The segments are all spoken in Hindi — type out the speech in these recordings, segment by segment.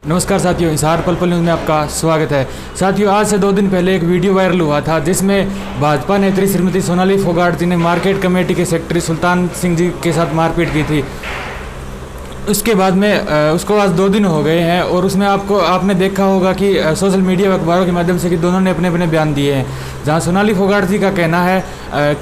नमस्कार साथियों, हिसार पल पल न्यूज़ में आपका स्वागत है। साथियों, आज से 2 दिन पहले एक वीडियो वायरल हुआ था जिसमें भाजपा नेत्री श्रीमती सोनाली फोगाट जी ने मार्केट कमेटी के सेक्रेटरी सुल्तान सिंह जी के साथ मारपीट की थी। उसके बाद में उसको आज 2 दिन हो गए हैं और उसमें आपने देखा होगा कि सोशल मीडिया व अखबारों के माध्यम से कि दोनों ने अपने अपने बयान दिए हैं। जहां सोनाली फोगाट जी का कहना है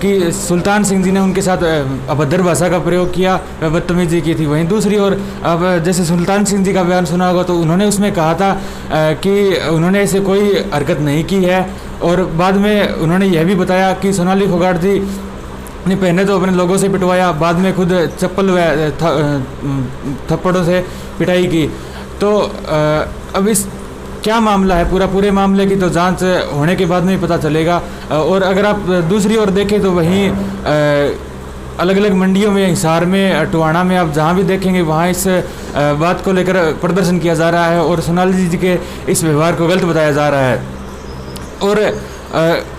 कि सुल्तान सिंह जी ने उनके साथ अभद्र भाषा का प्रयोग किया, बदतमीजी की थी। वहीं दूसरी ओर अब जैसे सुल्तान सिंह जी का बयान सुना होगा तो उन्होंने उसमें कहा था कि उन्होंने ऐसे कोई हरकत नहीं की है। और बाद में उन्होंने यह भी बताया कि सोनाली फोगाट जी ने पहले तो अपने लोगों से पिटवाया, बाद में खुद चप्पल व थप्पड़ों से पिटाई की। तो अब इस क्या मामला है, पूरे मामले की तो जांच होने के बाद में ही पता चलेगा। और अगर आप दूसरी ओर देखें तो वहीं अलग अलग मंडियों में, हिसार में, टोहाना में, आप जहां भी देखेंगे वहां इस बात को लेकर प्रदर्शन किया जा रहा है और सोनाली जी के इस व्यवहार को गलत बताया जा रहा है। और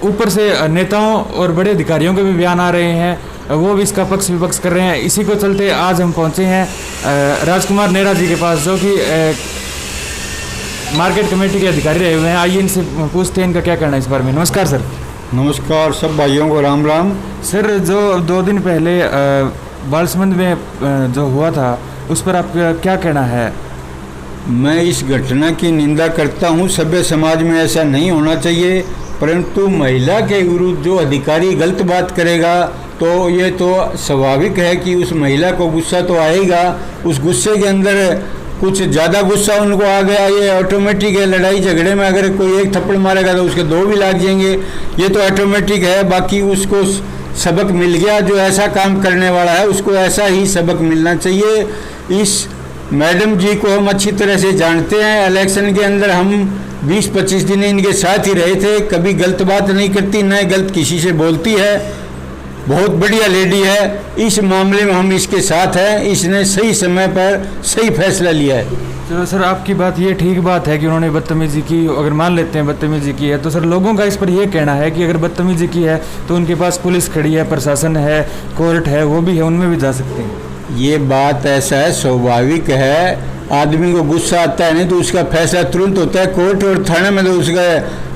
ऊपर से नेताओं और बड़े अधिकारियों के भी बयान आ रहे हैं, वो भी इसका पक्ष विपक्ष कर रहे हैं। इसी को चलते आज हम पहुंचे हैं राजकुमार नेहरा जी के पास, जो कि मार्केट कमेटी के अधिकारी रहे हुए हैं। आइए इनसे पूछते हैं इनका क्या कहना है इस बारे में। नमस्कार सर। नमस्कार सब भाइयों को राम राम। सर, जो 2 दिन पहले बालसमंद में जो हुआ था उस पर आपका क्या कहना है? मैं इस घटना की निंदा करता हूं। सभ्य समाज में ऐसा नहीं होना चाहिए, परंतु महिला के विरुद्ध जो अधिकारी गलत बात करेगा तो ये तो स्वाभाविक है कि उस महिला को गुस्सा तो आएगा। उस गुस्से के अंदर कुछ ज़्यादा गुस्सा उनको आ गया, ये ऑटोमेटिक है। लड़ाई झगड़े में अगर कोई एक थप्पड़ मारेगा तो उसके 2 भी लग जाएंगे, ये तो ऑटोमेटिक है। बाकी उसको सबक मिल गया, जो ऐसा काम करने वाला है उसको ऐसा ही सबक मिलना चाहिए। इस मैडम जी को हम अच्छी तरह से जानते हैं। इलेक्शन के अंदर हम 20-25 दिन इनके साथ ही रहे थे। कभी गलत बात नहीं करती, न गलत किसी से बोलती है। बहुत बढ़िया लेडी है। इस मामले में हम इसके साथ हैं। इसने सही समय पर सही फैसला लिया है। चलो सर, आपकी बात ये ठीक बात है कि उन्होंने बदतमीजी की। अगर मान लेते हैं बदतमीजी की है तो सर लोगों का इस पर यह कहना है कि अगर बदतमीजी की है तो उनके पास पुलिस खड़ी है, प्रशासन है, कोर्ट है, वो भी है, उनमें भी जा सकते हैं। ये बात ऐसा है, स्वाभाविक है। आदमी को गुस्सा आता है नहीं तो उसका फैसला तुरंत होता है। कोर्ट और थाने में तो उसका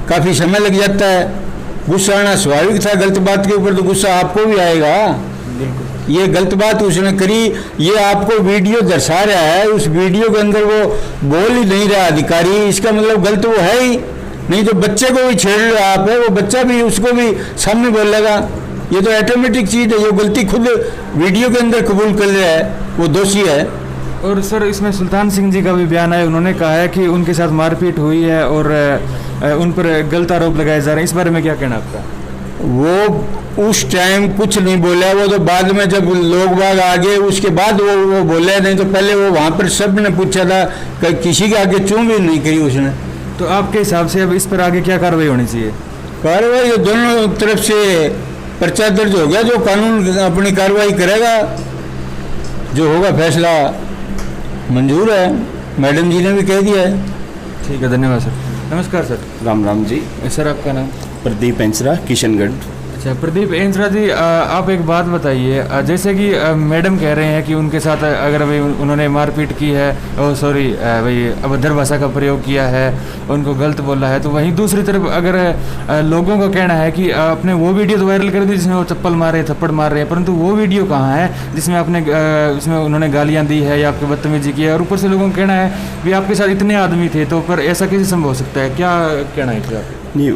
काफ़ी समय लग जाता है। गुस्सा आना स्वाभाविक था। गलत बात के ऊपर तो गुस्सा आपको भी आएगा। ये गलत बात उसने करी, ये आपको वीडियो दर्शा रहा है। उस वीडियो के अंदर वो बोल ही नहीं रहा अधिकारी, इसका मतलब गलत वो है ही नहीं। तो बच्चे को भी छेड़ रहे आप है, वो बच्चा भी उसको भी सामने बोलेगा। ये तो ऑटोमेटिक चीज़ है। ये गलती खुद वीडियो के अंदर कबूल कर रहा है, वो दोषी है। और सर, इसमें सुल्तान सिंह जी का भी बयान है। उन्होंने कहा है कि उनके साथ मारपीट हुई है और उन पर गलत आरोप लगाए जा रहे हैं। इस बारे में क्या कहना आपका? वो उस टाइम कुछ नहीं बोला, वो तो बाद में जब लोग बाग आ गए उसके बाद वो बोले। नहीं तो पहले वो वहाँ पर सब ने पूछा था, किसी के आगे चूं भी नहीं करी उसने। तो आपके हिसाब से अब इस पर आगे क्या कार्रवाई होनी चाहिए? कार्रवाई दोनों तरफ से पर्चा दर्ज हो गया, जो कानून अपनी कार्रवाई करेगा, जो होगा फैसला मंजूर है। मैडम जी ने भी कह दिया है। ठीक है, धन्यवाद सर। नमस्कार सर। राम राम जी। सर, आपका नाम? प्रदीप एंसरा, किशनगढ़। अच्छा प्रदीप एंसरा जी, आप एक बात बताइए। जैसे कि मैडम कह रहे हैं कि उनके साथ अगर भाई उन्होंने मारपीट की है, भाई अभद्र भाषा का प्रयोग किया है, उनको गलत बोला है, तो वहीं दूसरी तरफ अगर लोगों का कहना है कि आपने वो वीडियो तो वायरल कर दी जिसमें वो चप्पल मार रहे, थप्पड़ मार रहे हैं, परंतु वो वीडियो कहाँ है जिसमें उसमें उन्होंने गालियाँ दी है या आपकी बदतमीजी की है? और ऊपर से लोगों का कहना है कि आपके साथ इतने आदमी थे, तो पर ऐसा कैसे संभव हो सकता है? क्या कहना है क्या? नहीं,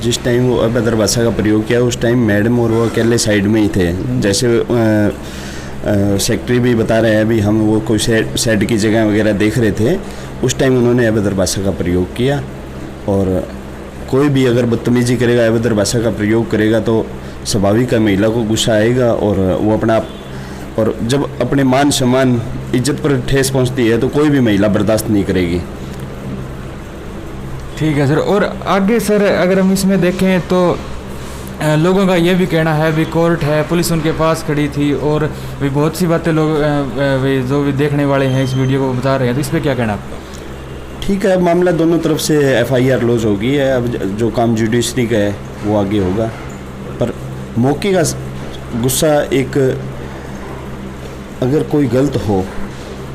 जिस टाइम वो अभद्र भाषा का प्रयोग किया उस टाइम मैडम और वो अकेले साइड में ही थे। जैसे सेक्रेटरी भी बता रहे हैं, अभी हम वो कोई सेट की जगह वगैरह देख रहे थे, उस टाइम उन्होंने अभद्र भाषा का प्रयोग किया। और कोई भी अगर बदतमीजी करेगा, अभद्र भाषा का प्रयोग करेगा तो स्वाभाविक है महिला को गुस्सा आएगा और वो अपना और जब अपने मान सम्मान इज्जत पर ठेस पहुंचती है तो कोई भी महिला बर्दाश्त नहीं करेगी। ठीक है सर। और आगे सर अगर हम इसमें देखें तो लोगों का ये भी कहना है भी कोर्ट है, पुलिस उनके पास खड़ी थी और भी बहुत सी बातें लोग जो भी देखने वाले हैं इस वीडियो को बता रहे हैं, तो इस पर क्या कहना आपका? ठीक है, मामला दोनों तरफ से FIR लॉज हो गई है। अब जो काम जुडिशरी का है वो आगे होगा, पर मौके का गुस्सा एक अगर कोई गलत हो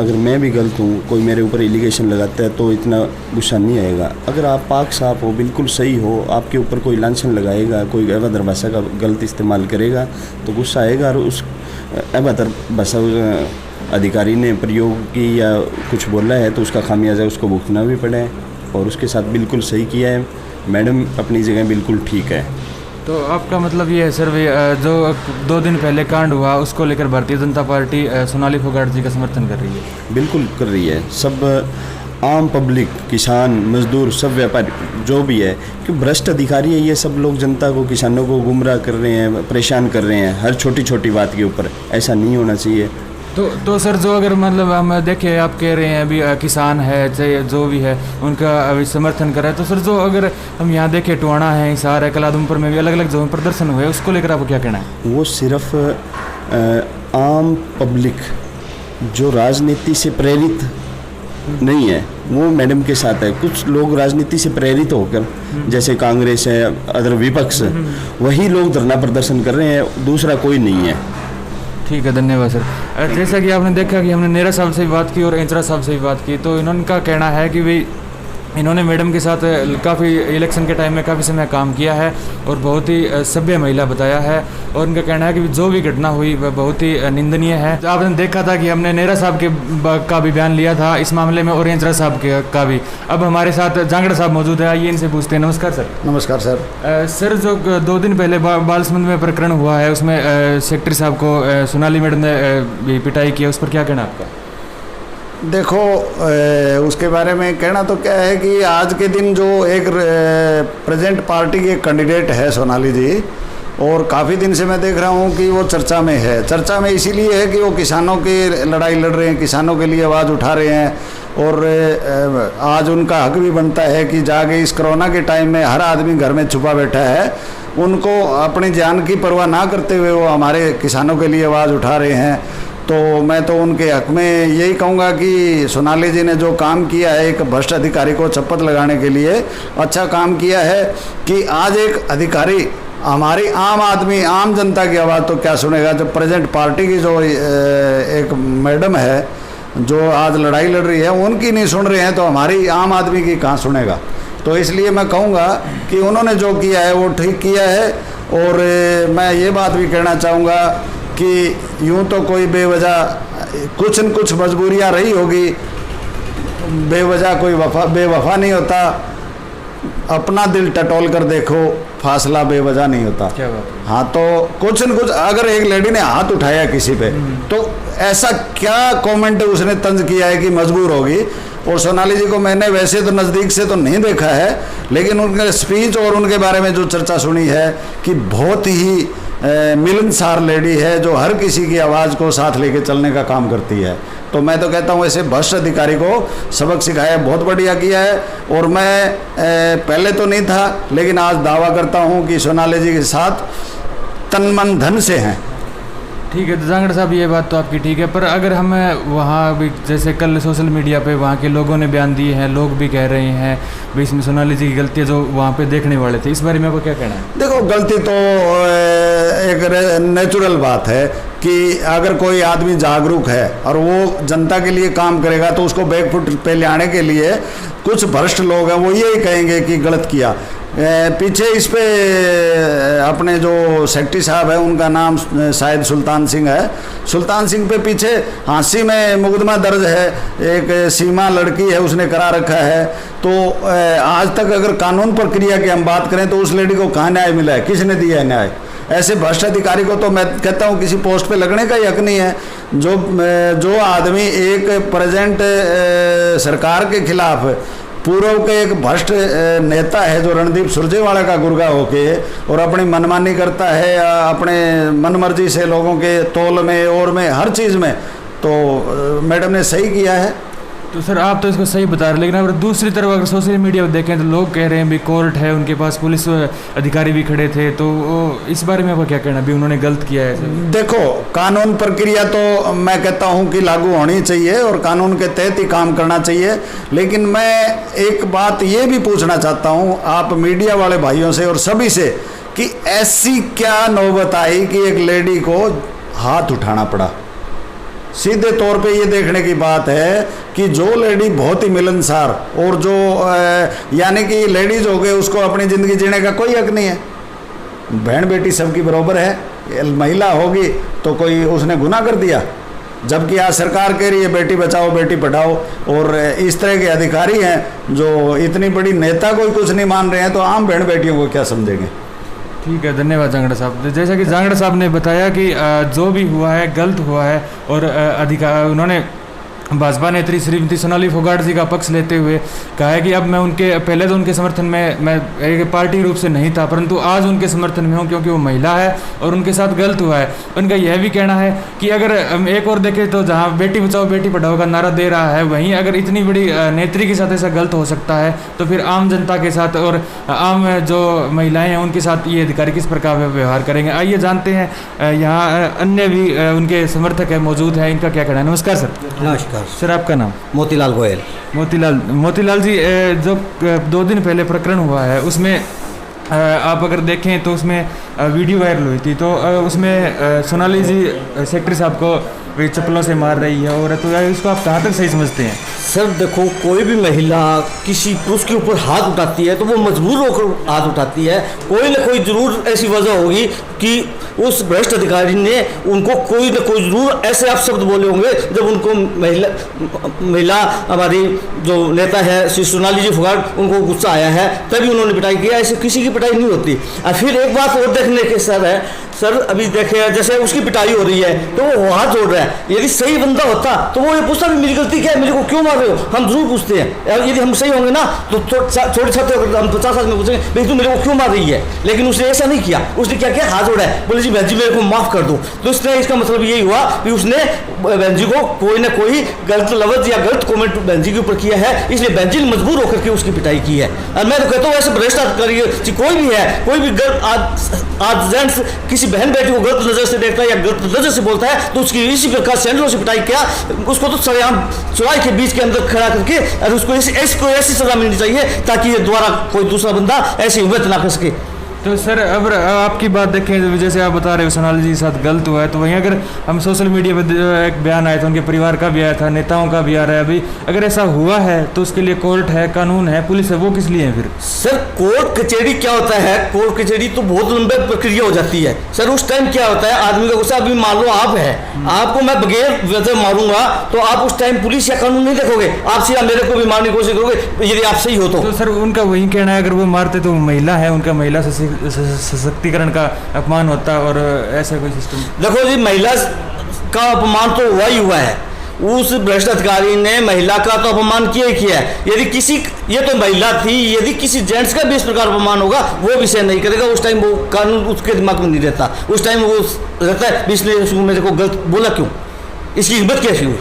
अगर मैं भी गलत हूँ, कोई मेरे ऊपर एलिगेशन लगाता है तो इतना गुस्सा नहीं आएगा। अगर आप पाक साफ हो, बिल्कुल सही हो, आपके ऊपर कोई लांछन लगाएगा, कोई अभद्र भाषा का गलत इस्तेमाल करेगा तो गुस्सा आएगा, और उस अभद्र भाषा अधिकारी ने प्रयोग की या कुछ बोला है तो उसका खामियाजा उसको भुगतना भी पड़ा है, और उसके साथ बिल्कुल सही किया है। मैडम अपनी जगह बिल्कुल ठीक है। तो आपका मतलब ये है सर, जो 2 दिन पहले कांड हुआ उसको लेकर भारतीय जनता पार्टी सोनाली फोगाट जी का समर्थन कर रही है? बिल्कुल कर रही है। सब आम पब्लिक, किसान, मजदूर, सब व्यापारी जो भी है, कि भ्रष्ट अधिकारी है ये सब लोग जनता को, किसानों को गुमराह कर रहे हैं, परेशान कर रहे हैं हर छोटी छोटी बात के ऊपर। ऐसा नहीं होना चाहिए। तो सर, जो अगर मतलब हम देखें, आप कह रहे हैं अभी किसान है चाहे जो भी है उनका अभी समर्थन कर रहा है, तो सर जो अगर हम यहाँ देखें, टोहाना है, हिसार है, कलादमपुर में भी अलग अलग जगहों प्रदर्शन हुए, उसको लेकर आपको क्या कहना है? वो सिर्फ आम पब्लिक जो राजनीति से प्रेरित नहीं है वो मैडम के साथ है। कुछ लोग राजनीति से प्रेरित होकर, जैसे कांग्रेस है, अदर विपक्ष, वही लोग धरना प्रदर्शन कर रहे हैं, दूसरा कोई नहीं है। ठीक है, धन्यवाद सर। जैसा कि आपने देखा कि हमने नेहरा साहब से भी बात की और इंचरा साहब से भी बात की, तो इनका कहना है कि भाई इन्होंने मैडम के साथ काफ़ी इलेक्शन के टाइम में काफ़ी समय काम किया है और बहुत ही सभ्य महिला बताया है, और उनका कहना है कि जो भी घटना हुई वह बहुत ही निंदनीय है। तो आपने देखा था कि हमने नेहरा साहब का भी बयान लिया था इस मामले में, और इंचरा साहब का भी। अब हमारे साथ जांगड़ा साहब मौजूद है, आइए इनसे पूछते हैं। नमस्कार सर। नमस्कार सर। सर, जो 2 दिन पहले बालसमंद में प्रकरण हुआ है उसमें सेक्रेटरी साहब को सोनाली मैडम ने भी पिटाई की, उस पर क्या कहना आपका? देखो, उसके बारे में कहना तो क्या है कि आज के दिन जो एक प्रेजेंट पार्टी के कैंडिडेट है सोनाली जी, और काफ़ी दिन से मैं देख रहा हूँ कि वो चर्चा में है। चर्चा में इसीलिए है कि वो किसानों की लड़ाई लड़ रहे हैं, किसानों के लिए आवाज़ उठा रहे हैं, और आज उनका हक भी बनता है कि जाके इस कोरोना के टाइम में हर आदमी घर में छुपा बैठा है, उनको अपनी जान की परवाह ना करते हुए वो हमारे किसानों के लिए आवाज़ उठा रहे हैं। तो मैं तो उनके हक में यही कहूँगा कि सोनाली जी ने जो काम किया है, एक भ्रष्ट अधिकारी को चप्पत लगाने के लिए अच्छा काम किया है, कि आज एक अधिकारी हमारी आम आदमी, आम जनता की आवाज़ तो क्या सुनेगा, जब प्रेजेंट पार्टी की जो एक मैडम है जो आज लड़ाई लड़ रही है उनकी नहीं सुन रहे हैं, तो हमारी आम आदमी की कहाँ सुनेगा। तो इसलिए मैं कहूँगा कि उन्होंने जो किया है वो ठीक किया है। और मैं ये बात भी कहना चाहूँगा कि यूँ तो कोई बेवजह कुछ न कुछ मजबूरियाँ रही होगी, बेवजह कोई बेवफा नहीं होता। अपना दिल टटोल कर देखो, फासला बेवजह नहीं होता। क्या बात? हाँ, तो कुछ न कुछ, अगर एक लेडी ने हाथ उठाया किसी पे, तो ऐसा क्या कमेंट उसने तंज किया है कि मजबूर होगी। और सोनाली जी को मैंने वैसे तो नज़दीक से तो नहीं देखा है, लेकिन उनके स्पीच और उनके बारे में जो चर्चा सुनी है कि बहुत ही मिलनसार लेडी है, जो हर किसी की आवाज़ को साथ लेके चलने का काम करती है। तो मैं तो कहता हूँ ऐसे भ्रष्ट अधिकारी को सबक सिखाया, बहुत बढ़िया किया है। और मैं पहले तो नहीं था, लेकिन आज दावा करता हूँ कि सोनाली जी के साथ तन मन धन से हैं। ठीक है, तो जांगड़ साहब ये बात तो आपकी ठीक है, पर अगर हम वहाँ भी, जैसे कल सोशल मीडिया पे वहाँ के लोगों ने बयान दिए हैं, लोग भी कह रहे हैं भी इसमें सोनाली जी की गलती है, जो वहाँ पे देखने वाले थे, इस बारे में आपको क्या कहना है? देखो, गलती तो एक नेचुरल बात है कि अगर कोई आदमी जागरूक है और वो जनता के लिए काम करेगा, तो उसको बैकफुट पे ले आने के लिए कुछ भ्रष्ट लोग हैं वो यही कहेंगे कि गलत किया। पीछे इस पे अपने जो सेक्रेटरी साहब है, उनका नाम शायद सुल्तान सिंह है, सुल्तान सिंह पे पीछे हांसी में मुकदमा दर्ज है, एक सीमा लड़की है उसने करा रखा है। तो आज तक अगर कानून प्रक्रिया की हम बात करें तो उस लेडी को कहाँ न्याय मिला है, किसने दिया है न्याय? ऐसे भ्रष्ट अधिकारी को तो मैं कहता हूँ किसी पोस्ट पे लगने का ही हक नहीं है। जो आदमी एक प्रेजेंट सरकार के खिलाफ पूर्व के एक भ्रष्ट नेता है, जो रणदीप सुरजेवाला का गुर्गा होके और अपनी मनमानी करता है, अपने मनमर्जी से लोगों के तौल में और में हर चीज़ में, तो मैडम ने सही किया है। तो सर, आप तो इसको सही बता रहे हैं, लेकिन अगर दूसरी तरफ अगर सोशल मीडिया पर देखें तो लोग कह रहे हैं भी कोर्ट है, उनके पास पुलिस अधिकारी भी खड़े थे, तो इस बारे में आपको क्या कहना भी उन्होंने गलत किया है? देखो, कानून प्रक्रिया तो मैं कहता हूं कि लागू होनी चाहिए और कानून के तहत ही काम करना चाहिए। लेकिन मैं एक बात ये भी पूछना चाहता हूं आप मीडिया वाले भाइयों से और सभी से कि ऐसी क्या नौबत आई कि एक लेडी को हाथ उठाना पड़ा? सीधे तौर पे ये देखने की बात है कि जो लेडी बहुत ही मिलनसार और जो यानी कि लेडीज हो गए, उसको अपनी ज़िंदगी जीने का कोई हक नहीं है। बहन बेटी सबकी बराबर है। महिला होगी तो कोई उसने गुनाह कर दिया, जबकि आज सरकार कह रही है बेटी बचाओ बेटी पढ़ाओ, और इस तरह के अधिकारी हैं जो इतनी बड़ी नेता को कुछ नहीं मान रहे हैं, तो आम बहन बेटियों को क्या समझेंगे। ठीक है, धन्यवाद जांगड़ा साहब। जैसा कि जांगड़ा साहब ने बताया कि जो भी हुआ है गलत हुआ है, और उन्होंने भाजपा नेत्री श्रीमती सोनाली फोगाट जी का पक्ष लेते हुए कहा है कि अब मैं उनके पहले तो उनके समर्थन में मैं एक पार्टी रूप से नहीं था, परंतु आज उनके समर्थन में हूँ क्योंकि वो महिला है और उनके साथ गलत हुआ है। उनका यह भी कहना है कि अगर हम एक और देखें तो जहाँ बेटी बचाओ बेटी पढ़ाओ का नारा दे रहा है, वहीं अगर इतनी बड़ी नेत्री के साथ ऐसा गलत हो सकता है तो फिर आम जनता के साथ और आम जो महिलाएँ हैं उनके साथ ये अधिकारी किस प्रकार व्यवहार करेंगे। आइए जानते हैं, यहाँ अन्य भी उनके समर्थक है मौजूद हैं, इनका क्या कहना है। नमस्कार सर। नमस्कार सर, आपका नाम? मोतीलाल गोयल। मोतीलाल जी, जो 2 दिन पहले प्रकरण हुआ है उसमें आप अगर देखें तो उसमें वीडियो वायरल हुई थी, तो उसमें सोनाली जी सेक्रेटरी साहब को चप्पलों से मार रही है, और तो इसको आप कहाँ तक सही समझते हैं? सर देखो, कोई भी महिला किसी पुरुष के ऊपर हाथ उठाती है तो वो मजबूर होकर हाथ उठाती है। कोई ना कोई जरूर ऐसी वजह होगी कि उस भ्रष्ट अधिकारी ने उनको कोई ना कोई जरूर ऐसे आप शब्द बोले होंगे जब उनको महिला हमारी जो नेता है श्री सोनाली जी फोगाट, उनको गुस्सा आया है तभी उन्होंने पिटाई किया। ऐसे किसी की पिटाई नहीं होती। और फिर एक बात और देखने के सर है, सर अभी देखे जैसे उसकी पिटाई हो रही है तो वो हाथ जोड़ रहा है। यदि सही बंदा होता तो वो ये पूछता भी मेरी गलती क्या है, मेरे को क्यों मार रहे हो, हम जरूर पूछते हैं। यदि हम सही होंगे ना तो छोटे छात्र हम 50 साल में पूछेंगे भाई तू मेरे को क्यों मार रही है, लेकिन उसने ऐसा नहीं किया। उसने क्या किया, हाथ जोड़ा है, बोले जी बहन जी मेरे को माफ़ कर दो। तो इसने इसका मतलब यही हुआ कि उसने बहन जी को कोई ना कोई गलत लफ्ज या गलत कॉमेंट बहन जी के ऊपर किया है, इसलिए बहन जी ने मजबूर होकर के उसकी पिटाई की है। और मैं तो कहता हूँ ऐसे भ्रष्ट अधिकारी कोई भी है, कोई भी आज जेंट्स किसी बहन बेटी को गलत नजर से देखता है या गलत नजर से बोलता है तो उसकी इसी प्रकार सैंडलों से पिटाई किया, उसको तो सरेआम चुराई के बीच के अंदर खड़ा करके और उसको ऐसी सजा मिलनी चाहिए ताकि ये दोबारा कोई दूसरा बंदा ऐसी हिम्मत ना कर सके। तो सर अब आपकी बात देखें, जैसे आप बता रहे हो सोनाली जी के साथ गलत हुआ है, तो वहीं अगर हम सोशल मीडिया पर एक बयान आया था, उनके परिवार का भी आया था, नेताओं का भी आ रहा है अभी, अगर ऐसा हुआ है तो उसके लिए कोर्ट है, कानून है, पुलिस है, वो किस लिए है फिर? सर कोर्ट कचहरी क्या होता है, कोर्ट कचहरी तो बहुत लंबी प्रक्रिया हो जाती है। सर उस टाइम क्या होता है, आदमी का गुस्सा, अभी मान लो आप है, आपको मैं बगैर वजह मारूंगा तो आप उस टाइम पुलिस या कानून नहीं देखोगे, आप सीधा मेरे को भी मारने की कोशिश करोगे यदि आप सही हो तो। सर उनका वही कहना है, अगर वो मारते तो महिला है, उनका महिला सशक्तिकरण का अपमान होता और ऐसा कोई सिस्टम। देखो जी, महिला का अपमान तो हुआ ही हुआ है। उस भ्रष्ट अधिकारी ने महिला का तो अपमान किया ही किया है। यदि किसी, ये तो महिला थी, यदि किसी जेंट्स का भी इस प्रकार अपमान होगा वो भी सहन नहीं करेगा। उस टाइम वो कानून उसके दिमाग में नहीं रहता, उस टाइम वो रहता है इसने मेरे को गलत बोला क्यों, इसकी हिम्मत कैसी हुई।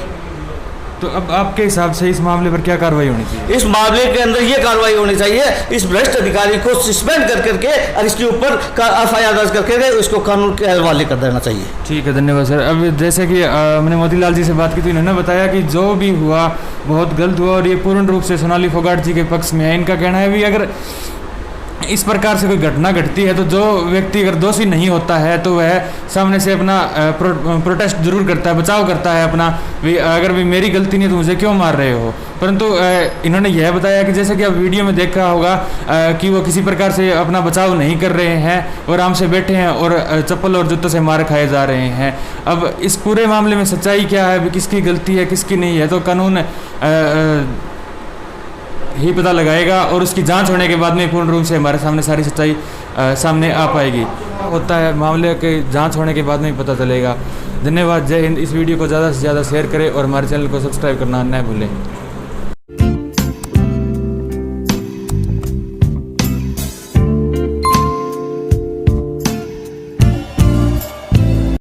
तो अब आपके हिसाब से इस मामले पर क्या कार्रवाई होनी चाहिए? इस मामले के अंदर ये कार्रवाई होनी चाहिए, इस भ्रष्ट अधिकारी को सस्पेंड कर करके और इसके ऊपर FIR दर्ज करके इसको कानून के हवाले कर देना चाहिए। ठीक है, धन्यवाद सर। अब जैसे कि मैंने मोतीलाल जी से बात की थी, इन्होंने बताया कि जो भी हुआ बहुत गलत हुआ और ये पूर्ण रूप से सोनाली फोगाट जी के पक्ष में है। इनका कहना है भी अगर इस प्रकार से कोई घटना घटती है तो जो व्यक्ति अगर दोषी नहीं होता है तो वह सामने से अपना प्रोटेस्ट जरूर करता है, बचाव करता है अपना, भी अगर भी मेरी गलती नहीं तो मुझे क्यों मार रहे हो। परंतु इन्होंने यह बताया कि जैसे कि आप वीडियो में देखा होगा कि वो किसी प्रकार से अपना बचाव नहीं कर रहे हैं और आराम से बैठे हैं और चप्पल और जूतों से मार खाए जा रहे हैं। अब इस पूरे मामले में सच्चाई क्या है, किसकी गलती है किसकी नहीं है, तो कानून ही पता लगाएगा और उसकी जांच होने के बाद में पूर्ण रूप से हमारे सामने सारी सच्चाई सामने आ पाएगी। होता है मामले के जांच होने के बाद में ही पता चलेगा। धन्यवाद, जय हिंद। इस वीडियो को ज़्यादा से ज़्यादा शेयर करें और हमारे चैनल को सब्सक्राइब करना न भूलें।